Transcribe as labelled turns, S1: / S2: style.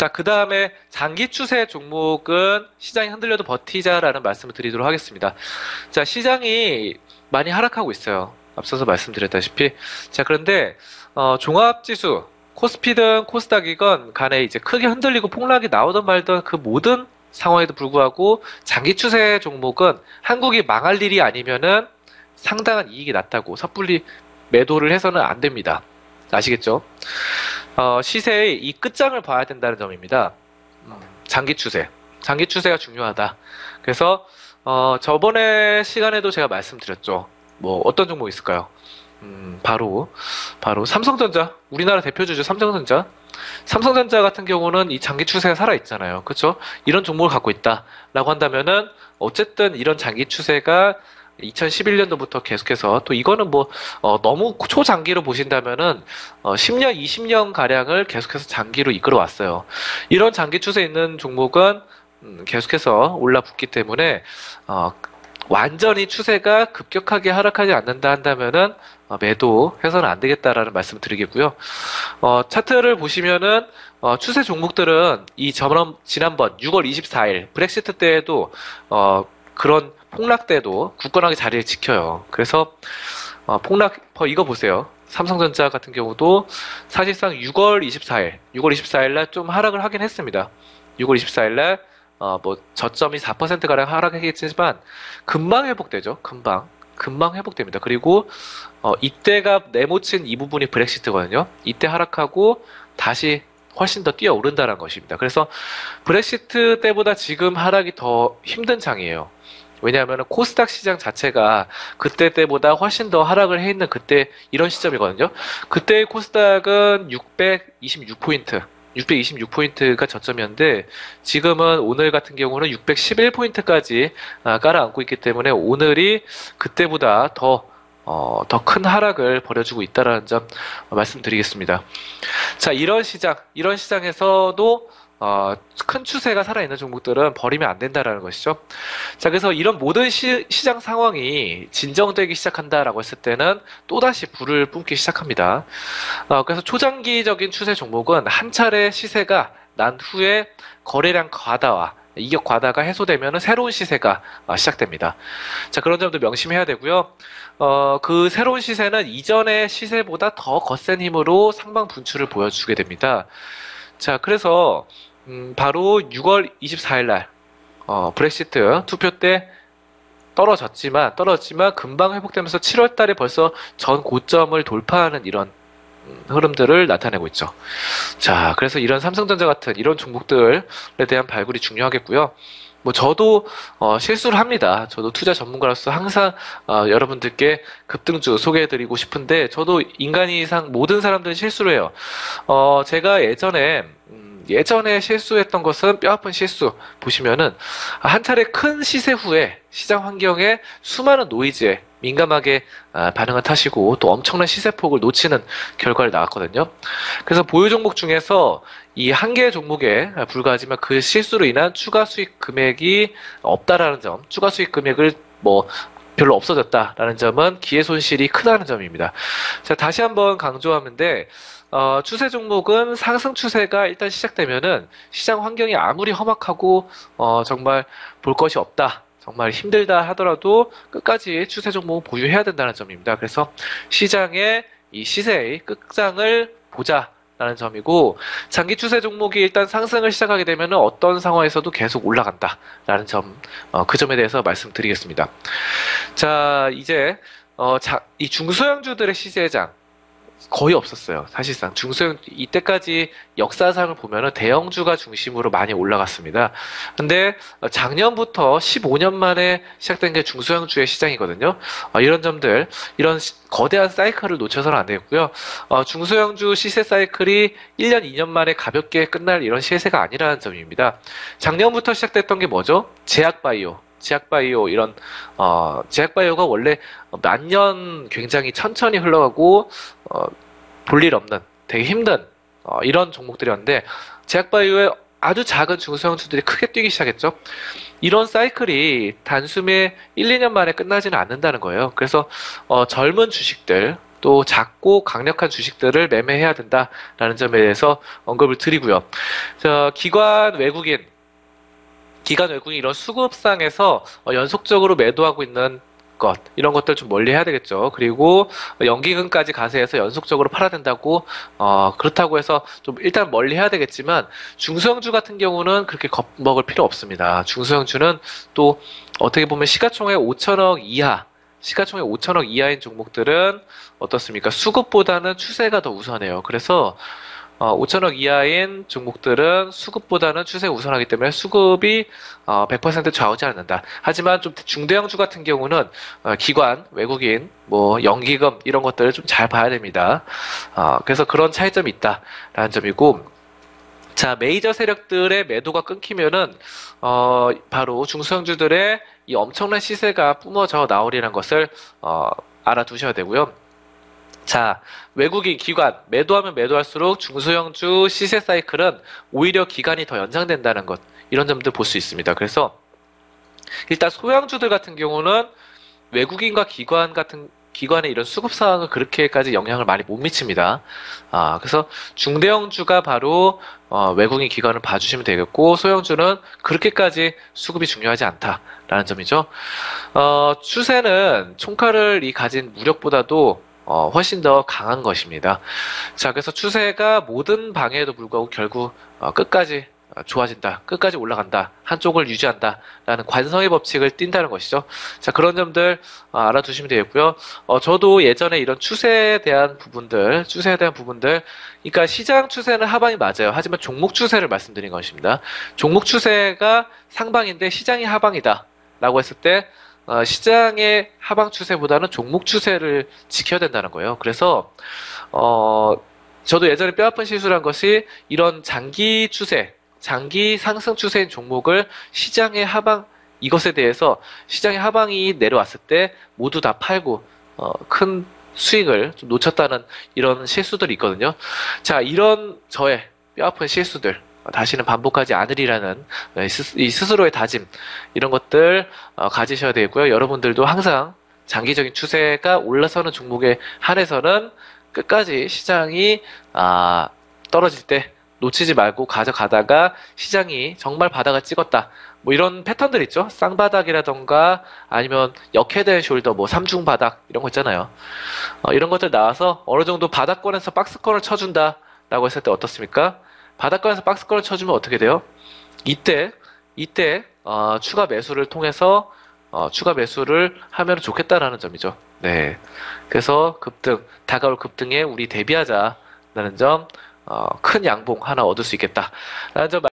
S1: 자, 그 다음에 장기 추세 종목은 시장이 흔들려도 버티자라는 말씀을 드리도록 하겠습니다. 자, 시장이 많이 하락하고 있어요. 앞서서 말씀드렸다시피. 자, 그런데, 종합지수, 코스피든 코스닥이건 간에 이제 크게 흔들리고 폭락이 나오던 말던 그 모든 상황에도 불구하고 장기 추세 종목은 한국이 망할 일이 아니면은 상당한 이익이 났다고 섣불리 매도를 해서는 안 됩니다. 아시겠죠? 시세의 이 끝장을 봐야 된다는 점입니다. 장기 추세. 장기 추세가 중요하다. 그래서, 저번에 시간에도 제가 말씀드렸죠. 뭐, 어떤 종목 있을까요? 바로 삼성전자. 우리나라 대표주죠, 삼성전자. 삼성전자 같은 경우는 이 장기 추세가 살아있잖아요. 그쵸? 이런 종목을 갖고 있다라고 한다면은, 어쨌든 이런 장기 추세가 2011년도부터 계속해서 또 이거는 뭐 너무 초장기로 보신다면은 10년, 20년 가량을 계속해서 장기로 이끌어 왔어요. 이런 장기 추세 있는 종목은 계속해서 올라붙기 때문에 완전히 추세가 급격하게 하락하지 않는다 한다면은 매도해서는 안 되겠다라는 말씀을 드리겠고요. 차트를 보시면은 추세 종목들은 지난번 6월 24일 브렉시트 때에도 그런 폭락 때도 굳건하게 자리를 지켜요. 그래서 이거 보세요. 삼성전자 같은 경우도 사실상 6월 24일 날 좀 하락을 하긴 했습니다. 6월 24일 날 뭐 저점이 4%가량 하락하겠지만 금방 회복되죠. 금방 회복됩니다. 그리고 이때가 네모친 이 부분이 브렉시트거든요. 이때 하락하고 다시 훨씬 더 뛰어오른다는 것입니다. 그래서 브렉시트 때보다 지금 하락이 더 힘든 장이에요. 왜냐하면 코스닥 시장 자체가 그때 때보다 훨씬 더 하락을 해 있는 그때 이런 시점이거든요. 그때의 코스닥은 626포인트가 저점이었는데 지금은 오늘 같은 경우는 611포인트까지 깔아앉고 있기 때문에 오늘이 그때보다 더 큰 하락을 벌여주고 있다는 점 말씀드리겠습니다. 자, 이런 시장에서도 큰 추세가 살아있는 종목들은 버리면 안 된다라는 것이죠. 자, 그래서 이런 모든 시장 상황이 진정되기 시작한다라고 했을 때는 또다시 불을 뿜기 시작합니다. 그래서 초장기적인 추세 종목은 한 차례 시세가 난 후에 거래량 과다와 이격 과다가 해소되면 새로운 시세가 시작됩니다. 자, 그런 점도 명심해야 되고요. 그 새로운 시세는 이전의 시세보다 더 거센 힘으로 상방 분출을 보여주게 됩니다. 자, 그래서 바로 6월 24일 날 브렉시트 투표 때 떨어졌지만 금방 회복되면서 7월 달에 벌써 전 고점을 돌파하는 이런 흐름들을 나타내고 있죠. 자, 그래서 이런 삼성전자 같은 이런 종목들에 대한 발굴이 중요하겠고요. 뭐 저도 실수를 합니다. 저도 투자 전문가로서 항상 여러분들께 급등주 소개해드리고 싶은데 저도 인간이상 모든 사람들은 실수를 해요. 제가 예전에 실수했던 것은 뼈아픈 실수 보시면은 한 차례 큰 시세 후에 시장 환경에 수많은 노이즈에 민감하게 반응을 타시고 또 엄청난 시세폭을 놓치는 결과를 나왔거든요. 그래서 보유 종목 중에서 이 한 개의 종목에 불과하지만 그 실수로 인한 추가 수익 금액이 없다라는 점, 추가 수익 금액을 뭐 별로 없어졌다라는 점은 기회 손실이 크다는 점입니다. 자, 다시 한번 강조하는데 추세 종목은 상승 추세가 일단 시작되면은 시장 환경이 아무리 험악하고 정말 볼 것이 없다, 정말 힘들다 하더라도 끝까지 추세 종목을 보유해야 된다는 점입니다. 그래서 시장의 이 시세의 끝장을 보자라는 점이고 장기 추세 종목이 일단 상승을 시작하게 되면은 어떤 상황에서도 계속 올라간다라는 점, 그 점에 대해서 말씀드리겠습니다. 자, 이제 이 중소형주들의 시세장 거의 없었어요. 사실상 중소형 이때까지 역사상을 보면은 대형주가 중심으로 많이 올라갔습니다. 근데 작년부터 15년 만에 시작된 게 중소형주의 시장이거든요. 이런 점들, 이런 거대한 사이클을 놓쳐서는 안 되겠고요. 중소형주 시세 사이클이 1년, 2년 만에 가볍게 끝날 이런 시세가 아니라는 점입니다. 작년부터 시작됐던 게 뭐죠? 제약바이오 이런 제약바이오가 원래 몇 년 굉장히 천천히 흘러가고 볼일 없는 되게 힘든 이런 종목들이었는데 제약바이오의 아주 작은 중소형주들이 크게 뛰기 시작했죠. 이런 사이클이 단숨에 1, 2년 만에 끝나지는 않는다는 거예요. 그래서 젊은 주식들, 또 작고 강력한 주식들을 매매해야 된다라는 점에 대해서 언급을 드리고요. 자, 기관 외국인 이런 수급상에서 연속적으로 매도하고 있는 것, 이런 것들 좀 멀리 해야 되겠죠. 그리고 연기금까지 가세해서 연속적으로 팔아야 된다고, 그렇다고 해서 좀 일단 멀리 해야 되겠지만, 중소형주 같은 경우는 그렇게 겁먹을 필요 없습니다. 중소형주는 또 어떻게 보면 시가총액 5천억 이하인 종목들은 어떻습니까? 수급보다는 추세가 더 우선해요. 그래서 5천억 이하인 종목들은 수급보다는 추세 우선하기 때문에 수급이 100% 좌우지 않는다. 하지만 좀 중대형주 같은 경우는 기관, 외국인, 뭐 연기금 이런 것들을 좀 잘 봐야 됩니다. 그래서 그런 차이점이 있다라는 점이고, 자, 메이저 세력들의 매도가 끊기면은 바로 중소형주들의 이 엄청난 시세가 뿜어져 나오리라는 것을 알아두셔야 되고요. 자, 외국인 기관 매도하면 매도할수록 중소형주 시세 사이클은 오히려 기간이 더 연장된다는 것, 이런 점도 볼 수 있습니다. 그래서 일단 소형주들 같은 경우는 외국인과 기관의 이런 수급 상황은 그렇게까지 영향을 많이 못 미칩니다. 그래서 중대형주가 바로 외국인 기관을 봐주시면 되겠고, 소형주는 그렇게까지 수급이 중요하지 않다라는 점이죠. 추세는 총칼을 가진 무력보다도 훨씬 더 강한 것입니다. 자, 그래서 추세가 모든 방해에도 불구하고 결국 끝까지 좋아진다, 끝까지 올라간다, 한쪽을 유지한다라는 관성의 법칙을 띈다는 것이죠. 자, 그런 점들 알아두시면 되겠고요. 저도 예전에 이런 추세에 대한 부분들, 그러니까 시장 추세는 하방이 맞아요. 하지만 종목 추세를 말씀드린 것입니다. 종목 추세가 상방인데 시장이 하방이다라고 했을 때 시장의 하방 추세보다는 종목 추세를 지켜야 된다는 거예요. 그래서 저도 예전에 뼈아픈 실수를 한 것이 이런 장기 상승 추세인 종목을 시장의 하방, 이것에 대해서 시장의 하방이 내려왔을 때 모두 다 팔고 큰 수익을 좀 놓쳤다는 이런 실수들이 있거든요. 자, 이런 저의 뼈아픈 실수들 다시는 반복하지 않으리라는 이 스스로의 다짐, 이런 것들 가지셔야 되고요. 여러분들도 항상 장기적인 추세가 올라서는 종목에 한해서는 끝까지 시장이 떨어질 때 놓치지 말고 가져가다가 시장이 정말 바닥을 찍었다, 뭐 이런 패턴들 있죠. 쌍바닥이라던가 아니면 역헤드앤 숄더, 뭐 삼중 바닥 이런 거 있잖아요. 이런 것들 나와서 어느 정도 바닥권에서 박스권을 쳐준다 라고 했을 때 어떻습니까? 바닥권에서 박스권을 쳐주면 어떻게 돼요? 이때 추가 매수를 통해서 추가 매수를 하면 좋겠다라는 점이죠. 네. 그래서 다가올 급등에 우리 대비하자라는 점, 큰 양봉 하나 얻을 수 있겠다라는 점